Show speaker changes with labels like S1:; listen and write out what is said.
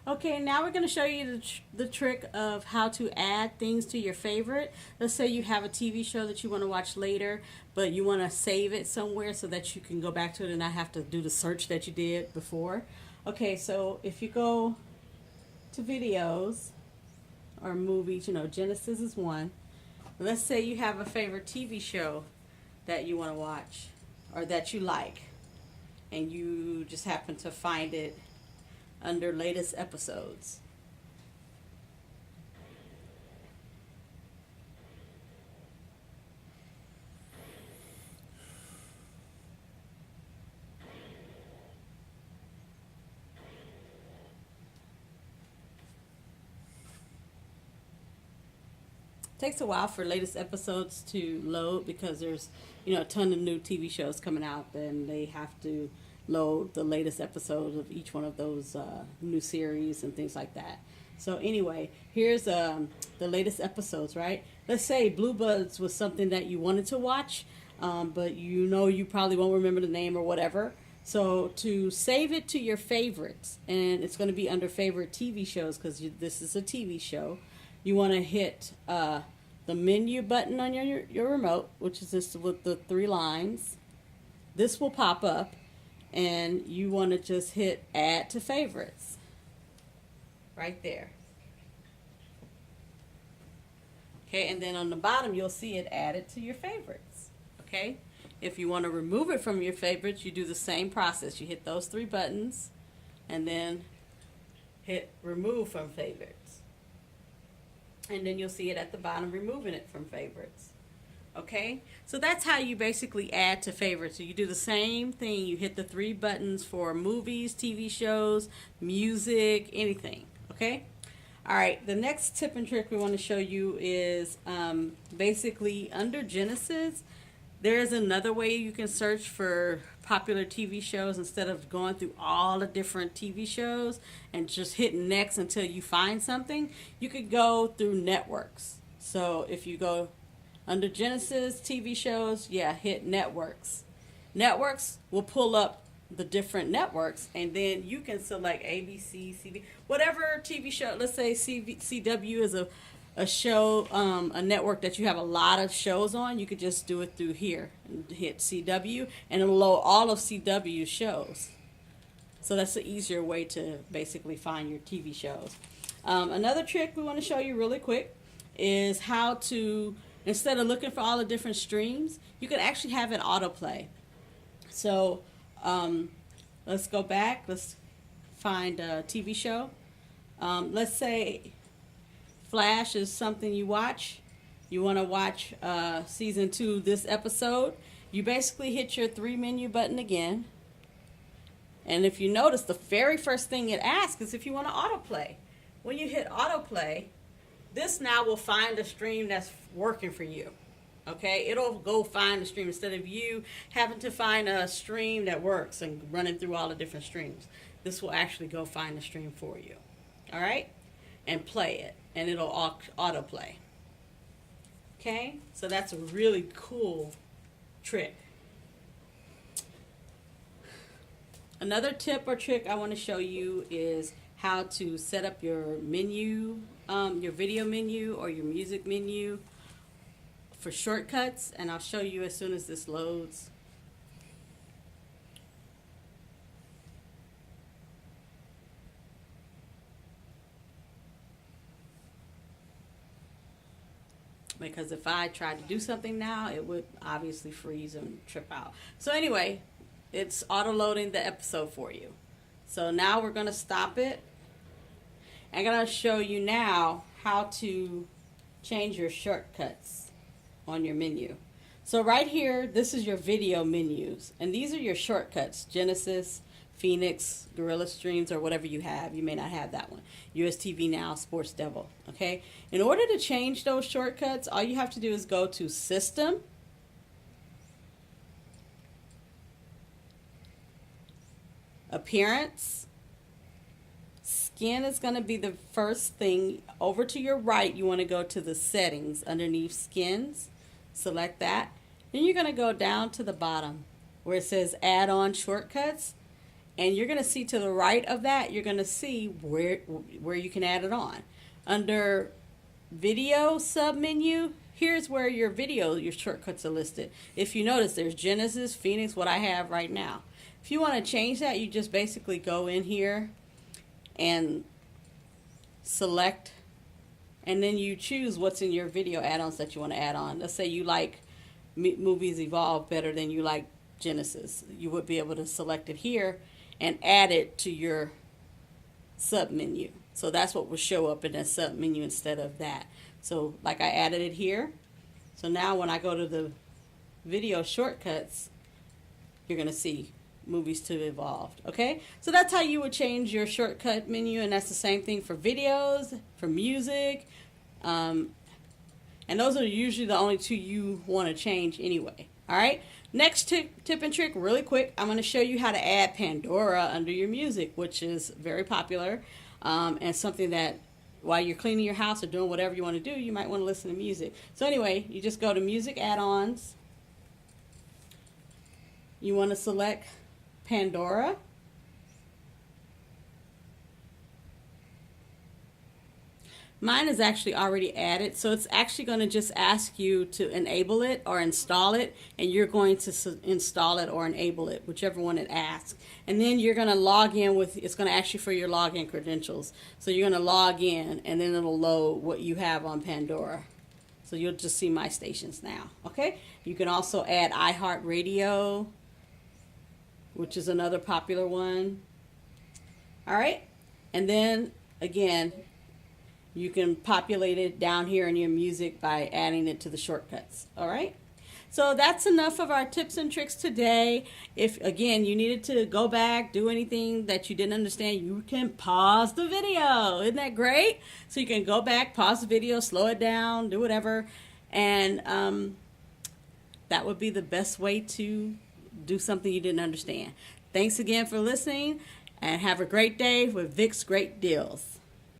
S1: Okay, now we're going to show you the trick of how to add things to your favorite. Let's say you have a TV show that you want to watch later, but you want to save it somewhere so that you can go back to it and not have to do the search that you did before. Okay, so if you go to videos or movies, Genesis is one. Let's say you have a favorite TV show that you want to watch or that you like, and you just happen to find it under latest episodes. Takes a while for latest episodes to load because there's a ton of new TV shows coming out, and they have to load the latest episodes of each one of those new series and things like that. So anyway, here's the latest episodes, right? Let's say Blue Buds was something that you wanted to watch, but you probably won't remember the name or whatever. So to save it to your favorites, and it's going to be under favorite TV shows because this is a TV show, you want to hit the menu button on your remote, which is this with the three lines. This will pop up, and you want to just hit add to favorites right there. Okay, and then on the bottom you'll see it added to your favorites. Okay, if you want to remove it from your favorites, you do the same process. You hit those three buttons and then hit remove from favorites, and then you'll see it at the bottom removing it from favorites. Okay, so that's how you basically add to favorites. So you do the same thing. You hit the three buttons for movies, TV shows, music, anything. Okay, all right, the next tip and trick we want to show you is basically under Genesis, there's another way you can search for popular TV shows instead of going through all the different TV shows and just hitting next until you find something. You could go through networks. So if you go under Genesis TV shows, hit networks. Networks will pull up the different networks, and then you can select ABC, CB, whatever TV show. Let's say CW is a show, a network that you have a lot of shows on. You could just do it through here and hit CW, and it'll load all of CW shows. So that's the easier way to basically find your TV shows. Another trick we want to show you really quick is how to, instead of looking for all the different streams, you can actually have it autoplay. So let's go back. Let's find a TV show. Let's say Flash is something you watch. You want to watch season 2 this episode. You basically hit your three menu button again. And if you notice, the very first thing it asks is if you want to autoplay. When you hit autoplay, this now will find a stream that's working for you. Okay, it'll go find a stream instead of you having to find a stream that works and running through all the different streams. This will actually go find a stream for you. All right, and play it, and it'll autoplay. Okay, so that's a really cool trick. Another tip or trick I want to show you is how to set up your menu, your video menu or your music menu for shortcuts, and I'll show you as soon as this loads. Because if I tried to do something now, it would obviously freeze and trip out. So anyway, it's auto loading the episode for you. So now we're going to stop it. I'm going to show you now how to change your shortcuts on your menu. So right here, this is your video menus, and these are your shortcuts: Genesis, Phoenix, Gorilla Streams, or whatever you have. You may not have that one. US TV Now, Sports Devil. Okay. In order to change those shortcuts, all you have to do is go to System, Appearance. Skin is going to be the first thing. Over to your right, you want to go to the settings underneath skins. Select that. Then you're going to go down to the bottom where it says add-on shortcuts, And you're going to see to the right of that, you're going to see where you can add it on. Under video submenu, here's where your shortcuts are listed. If you notice, there's Genesis, Phoenix, what I have right now. If you want to change that, you just basically go in here and select, and then you choose what's in your video add-ons that you want to add on. Let's say you like Movies Evolve better than you like Genesis. You would be able to select it here and add it to your submenu. So that's what will show up in that submenu instead of that. So like I added it here. So now when I go to the video shortcuts, you're going to see Movies to Evolved. Okay, so that's how you would change your shortcut menu, and that's the same thing for videos, for music, and those are usually the only two you want to change anyway. All right, next tip and trick, really quick, I'm going to show you how to add Pandora under your music, which is very popular, and something that while you're cleaning your house or doing whatever you want to do, you might want to listen to music. So anyway, you just go to Music Add-ons. You want to select Pandora. Mine is actually already added, so it's actually going to just ask you to enable it or install it, and you're going to install it or enable it, whichever one it asks. And then you're going to log in with, it's going to ask you for your login credentials. So you're going to log in, and then it'll load what you have on Pandora. So you'll just see my stations now. Okay? You can also add iHeartRadio, which is another popular one. All right, and then again, you can populate it down here in your music by adding it to the shortcuts. All right, so that's enough of our tips and tricks today. If again you needed to go back, do anything that you didn't understand, you can pause the video. Isn't that great? So you can go back, pause the video, slow it down, do whatever, and that would be the best way to do something you didn't understand. Thanks again for listening, and have a great day with Vic's Great Deals.